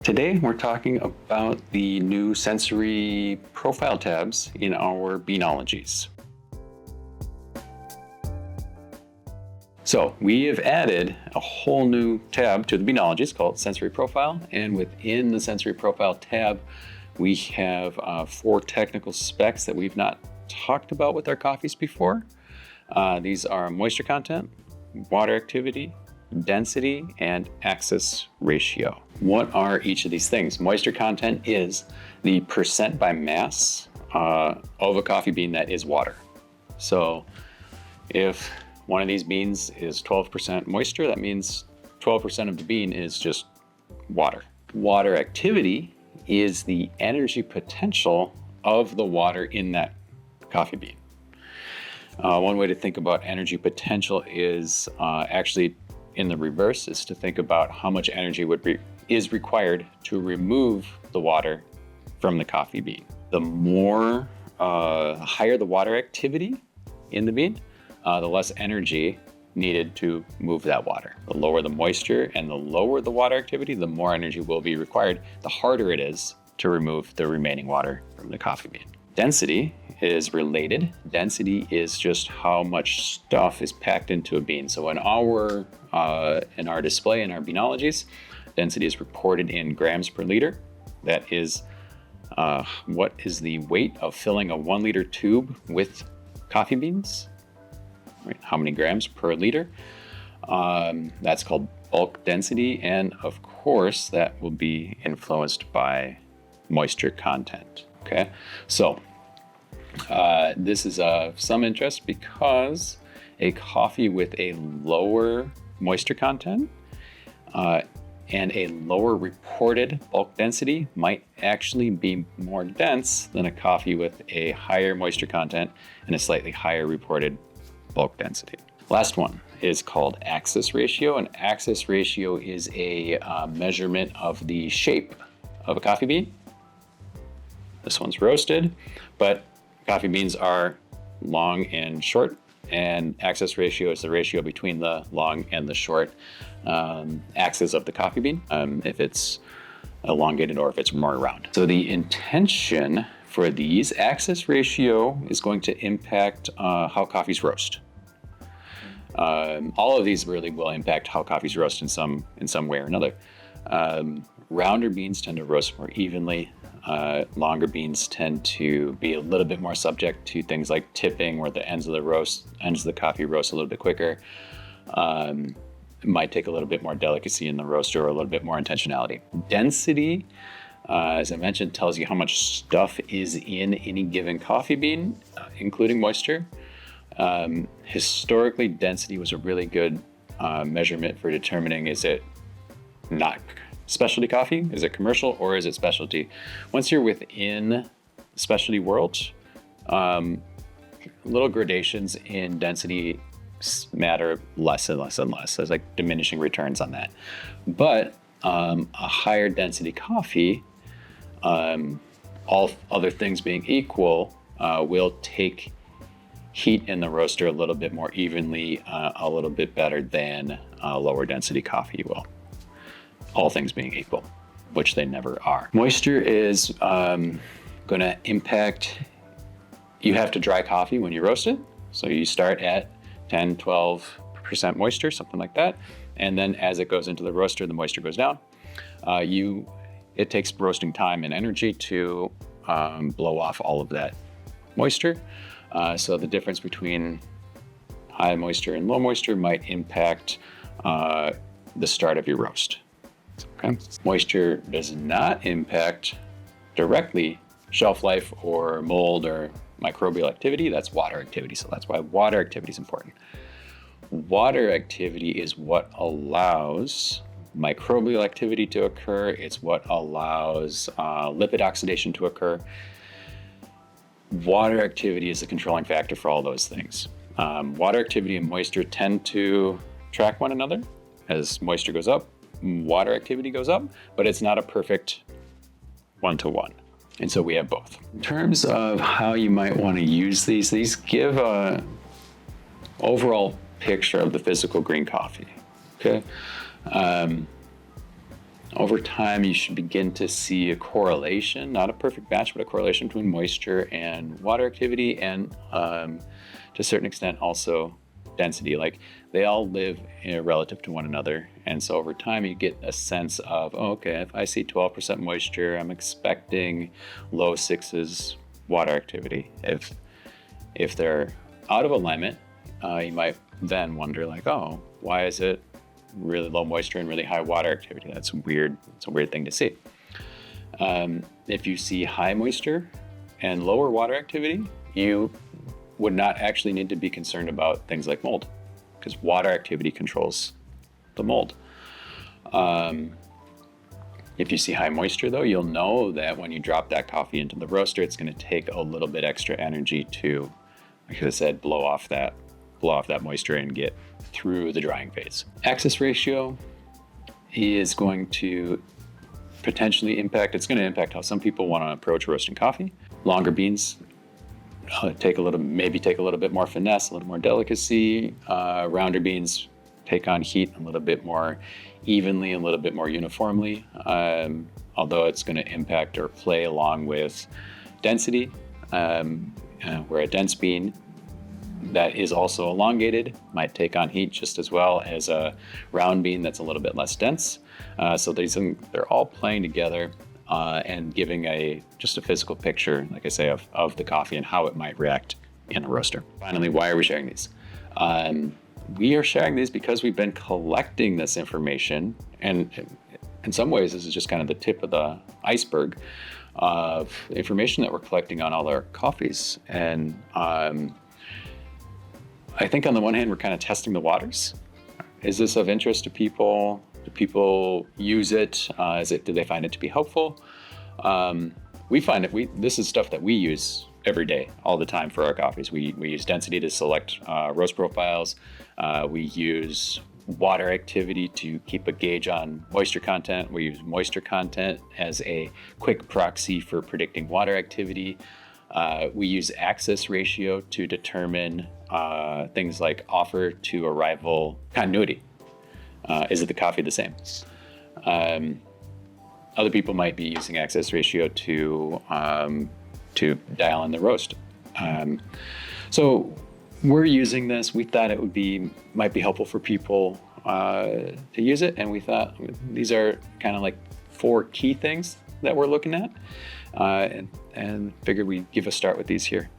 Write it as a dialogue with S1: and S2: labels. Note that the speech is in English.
S1: Today, we're talking about the new sensory profile tabs in our beanologies. So we have added a whole new tab to the beanologies called sensory profile. And within the sensory profile tab, we have 4 technical specs that we've not talked about with our coffees before. These are moisture content, water activity, density, and access ratio. What are each of these things? Moisture content is the percent by mass of a coffee bean that is water. So if one of these beans is 12% moisture, that means 12% of the bean is just water. Water activity is the energy potential of the water in that coffee bean. One way to think about energy potential is actually in the reverse, is to think about how much energy is required to remove the water from the coffee bean. The more higher the water activity in the bean, the less energy needed to move that water. The lower the moisture and the lower the water activity, the more energy will be required, the harder it is to remove the remaining water from the coffee bean. Density is related. Density is just how much stuff is packed into a bean. So in our display in our beanologies, density is reported in grams per liter. That is what is the weight of filling a 1 liter tube with coffee beans. Right, how many grams per liter? That's called bulk density, and of course that will be influenced by moisture content. Okay, so this is of some interest because a coffee with a lower moisture content and a lower reported bulk density might actually be more dense than a coffee with a higher moisture content and a slightly higher reported bulk density. Last one is called access ratio, and access ratio is a measurement of the shape of a coffee bean. This one's roasted, but coffee beans are long and short, and access ratio is the ratio between the long and the short axis of the coffee bean, if it's elongated or if it's more round. So the intention for these, access ratio is going to impact how coffees roast. All of these really will impact how coffees roast in some way or another. Rounder beans tend to roast more evenly. Longer beans tend to be a little bit more subject to things like tipping, where the ends of the coffee roast a little bit quicker. It might take a little bit more delicacy in the roaster or a little bit more intentionality. Density, as I mentioned, tells you how much stuff is in any given coffee bean, including moisture. Historically, density was a really good measurement for determining, is it not specialty coffee? Is it commercial or is it specialty? Once you're within the specialty world, little gradations in density matter less and less and less. There's like diminishing returns on that. But a higher density coffee, all other things being equal, will take heat in the roaster a little bit more evenly, a little bit better than a lower density coffee will. All things being equal, which they never are. Moisture is going to impact, you have to dry coffee when you roast it. So you start at 10, 12% moisture, something like that. And then as it goes into the roaster, the moisture goes down. It takes roasting time and energy to blow off all of that moisture. So the difference between high moisture and low moisture might impact the start of your roast. Okay. Moisture does not impact directly shelf life or mold or microbial activity. That's water activity. So that's why water activity is important. Water activity is what allows microbial activity to occur. It's what allows lipid oxidation to occur. Water activity is the controlling factor for all those things. Water activity and moisture tend to track one another. As moisture goes up, water activity goes up, but it's not a perfect one-to-one. And so we have both. In terms of how you might want to use these give a overall picture of the physical green coffee. Okay. Over time, you should begin to see a correlation, not a perfect match, but a correlation between moisture and water activity, and to a certain extent also density. Like, they all live relative to one another. And so over time, you get a sense of, oh, okay, if I see 12% moisture, I'm expecting low sixes water activity. If they're out of alignment, you might then wonder, like, oh, why is it really low moisture and really high water activity? That's weird. It's a weird thing to see. If you see high moisture and lower water activity, you would not actually need to be concerned about things like mold, because water activity controls the mold. If you see high moisture, though, you'll know that when you drop that coffee into the roaster, it's going to take a little bit extra energy to, like I said, blow off that moisture and get through the drying phase. Access ratio is going to potentially impact, it's going to impact how some people want to approach roasting coffee. Longer beans take a little bit more finesse, a little more delicacy. Rounder beans take on heat a little bit more evenly, a little bit more uniformly, although it's going to impact or play along with density, where a dense bean that is also elongated might take on heat just as well as a round bean that's a little bit less dense. So they're all playing together and giving just a physical picture, like I say, of the coffee and how it might react in a roaster. Finally, why are we sharing these? We are sharing these because we've been collecting this information, and in some ways this is just kind of the tip of the iceberg of information that we're collecting on all our coffees. And I think on the one hand, we're kind of testing the waters. Is this of interest to people? Do people use it? Do they find it to be helpful? We find this is stuff that we use every day, all the time for our coffees. We use density to select roast profiles. We use water activity to keep a gauge on moisture content. We use moisture content as a quick proxy for predicting water activity. We use access ratio to determine things like offer to arrival continuity. Is it the coffee the same? Other people might be using access ratio to dial in the roast. So we're using this. We thought it might be helpful for people to use it, and we thought these are kind of like 4 key things that we're looking at, and figured we'd give a start with these here.